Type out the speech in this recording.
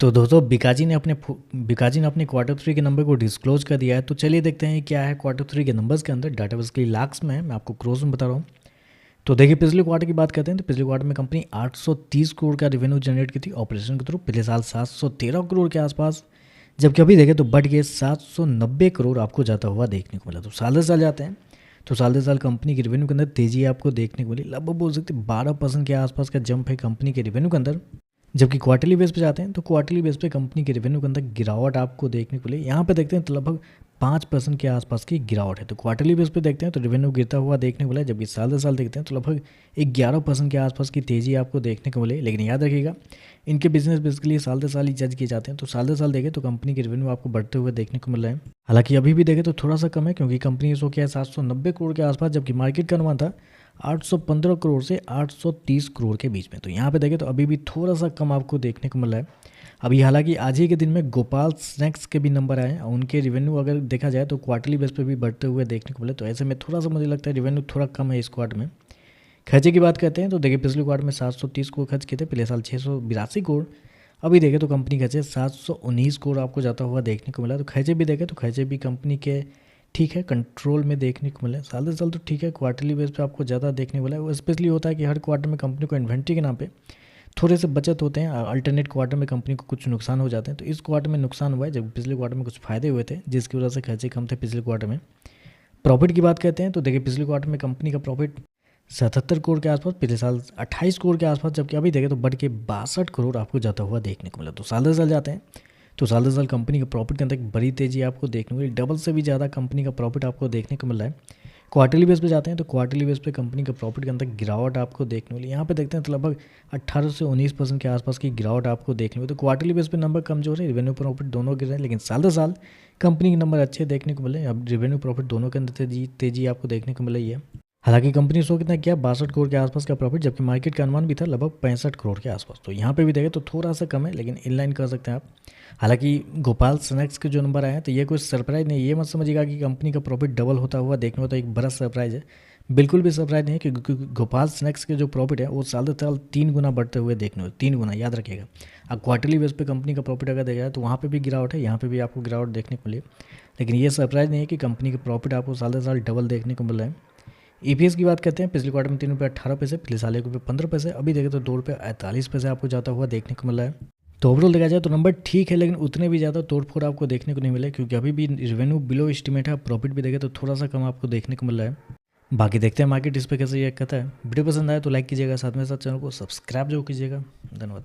तो दोस्तों बिकाजी ने अपने क्वार्टर थ्री के नंबर को डिस्क्लोज कर दिया है। तो चलिए देखते हैं क्या है क्वार्टर थ्री के नंबर्स के अंदर। डाटा बेसिकली लाख्स में है, मैं आपको क्रोस में बता रहा हूँ। तो देखिए पिछले क्वार्टर की बात करते हैं तो पिछले क्वार्टर में कंपनी 830 करोड़ का रेवेन्यू जनरेट की थी ऑपरेशन के थ्रू। पिछले साल 713 करोड़ के आसपास, जबकि अभी देखें तो बढ़ के 790 करोड़ आपको जाता हुआ देखने को मिला। तो साल दर साल जाते हैं तो साल दर साल कंपनी के रेवेन्यू के अंदर तेजी आपको देखने को मिली। लगभग बोल सकते 12% के आसपास का जंप है कंपनी के रेवेन्यू के अंदर। जबकि क्वार्टरली बेस पे जाते हैं तो क्वार्टरली बेस पे कंपनी के रेवेन्यू के अंदर गिरावट आपको देखने को मिली। यहाँ पे देखते हैं तो लगभग 5% के आसपास की गिरावट है। तो क्वार्टरली बेस पे देखते हैं तो रेवेन्यू गिरता हुआ देखने को मिला, जबकि साल दर साल देखते हैं तो लगभग 11% के आसपास की तेज़ी आपको देखने को मिले। लेकिन याद रखिएगा इनके बिजनेस बेसिकली साल दर साल ही जज किए जाते हैं। तो साल दर साल देखें तो कंपनी के रेवेन्यू आपको बढ़ते हुए देखने को मिल रहे हैं। हालांकि अभी भी देखें तो थोड़ा सा कम है, क्योंकि कंपनी ने शो किया है 790 करोड़ के आसपास, जबकि मार्केट का अनुमान था 815 करोड़ से 830 करोड़ के बीच में। तो यहाँ पे देखें तो अभी भी थोड़ा सा कम आपको देखने को मिल रहा है। अभी हालांकि आज ही के दिन में गोपाल स्नैक्स के भी नंबर आए हैं, उनके रेवेन्यू अगर देखा जाए तो क्वार्टरली बेस पे भी बढ़ते हुए देखने को मिले। तो ऐसे में थोड़ा सा मुझे लगता है रेवेन्यू थोड़ा कम है इस क्वार्टर में। खर्चे की बात करते हैं तो देखिए पिछले क्वार्टर में 730 करोड़ खर्च किए थे, पिछले साल 682 करोड़। अभी देखें तो कंपनी खर्चे 719 करोड़ आपको जाता हुआ देखने को मिला। तो खर्चे भी देखें तो खर्चे भी कंपनी के ठीक है कंट्रोल में देखने को मिला। साल दर साल तो ठीक है, क्वार्टरली बेस पे आपको ज़्यादा देखने को मिला। वो स्पेशली होता है कि हर क्वार्टर में कंपनी को इन्वेंट्री के नाम पे थोड़े से बचत होते हैं, अल्टरनेट क्वार्टर में कंपनी को कुछ नुकसान हो जाते हैं। तो इस क्वार्टर में नुकसान हुआ है, जब पिछले क्वार्टर में कुछ फायदे हुए थे जिसकी वजह से खर्चे कम थे पिछले क्वार्टर में। प्रॉफिट की बात करते हैं तो देखिए पिछले क्वार्टर में कंपनी का प्रॉफिट 77 करोड़ के आसपास, पिछले साल 28 करोड़ के आसपास, जबकि अभी देखें तो बढ़ के 62 करोड़ आपको जाता हुआ देखने को मिला। तो साल दर साल जाते हैं तो साल दर साल कंपनी के प्रॉफिट के अंदर एक बड़ी तेजी आपको देखने को मिली। डबल से भी ज़्यादा कंपनी का प्रॉफिट आपको देखने को मिल रहा है। क्वार्टरली बेस पे जाते हैं तो क्वार्टरली बेस पे कंपनी के प्रॉफिट के अंदर गिरावट आपको देखने को मिली। यहाँ पे देखते हैं तो लगभग 18 से 19% के आसपास की गिरावट आपको देखने को मिली। तो क्वार्टरली बेस पे नंबर कमजोर है, रेवेन्यू प्रॉफिट दोनों गिर रहे हैं, लेकिन साल दर साल कंपनी के नंबर अच्छे देखने को मिले। अब रेवेन्यू प्रॉफिट दोनों के अंदर तेजी आपको देखने को मिल रही है। हालांकि कंपनी शो कितना किया 62 करोड़ के आसपास का प्रॉफिट, जबकि मार्केट का अनुमान भी था लगभग 65 करोड़ के आसपास। तो यहाँ पे भी देखें तो थोड़ा सा कम है, लेकिन इनलाइन कर सकते हैं आप। हालांकि गोपाल स्नैक्स के जो नंबर आए हैं तो ये कोई सरप्राइज नहीं, ये मत समझिएगा कि कंपनी का प्रॉफिट डबल होता हुआ देखने में तो एक बड़ा सरप्राइज है। बिल्कुल भी सरप्राइज नहीं है, क्योंकि गोपाल स्नैक्स के जो प्रॉफिट है वो साल दर साल 3 गुना बढ़ते हुए देखने में, 3 गुना याद रखिएगा। अब क्वार्टरली बेस पे कंपनी का प्रॉफिट अगर देखा जाए तो वहाँ पे भी गिरावट है, यहाँ पे भी आपको गिरावट देखने को मिली। लेकिन ये सरप्राइज नहीं है कि कंपनी के प्रॉफिट आपको साल दर साल डबल देखने को मिल रहा है। ईपीएस की बात करते हैं, पिछले क्वार्टर में 3 रुपये 18 पैसे, पिछले साल 1 रुपये 15 पैसे, अभी देखें तो 2 रुपये 48 पैसे आपको जाता हुआ देखने को मिला है। तो ओवरऑल देखा जाए तो नंबर ठीक है, लेकिन उतने भी ज़्यादा तोड़फोड़ आपको देखने को नहीं मिला, क्योंकि अभी भी रेवेन्यू बिलो एस्टिमेट है। प्रॉफिट भी देखें तो थोड़ा सा कम आपको देखने को मिल रहा है। बाकी देखते हैं मार्केट इस पर कैसे रिएक्ट करता है। वीडियो पसंद आए तो लाइक कीजिएगा, साथ में साथ चैनल को सब्सक्राइब जरूर कीजिएगा। धन्यवाद।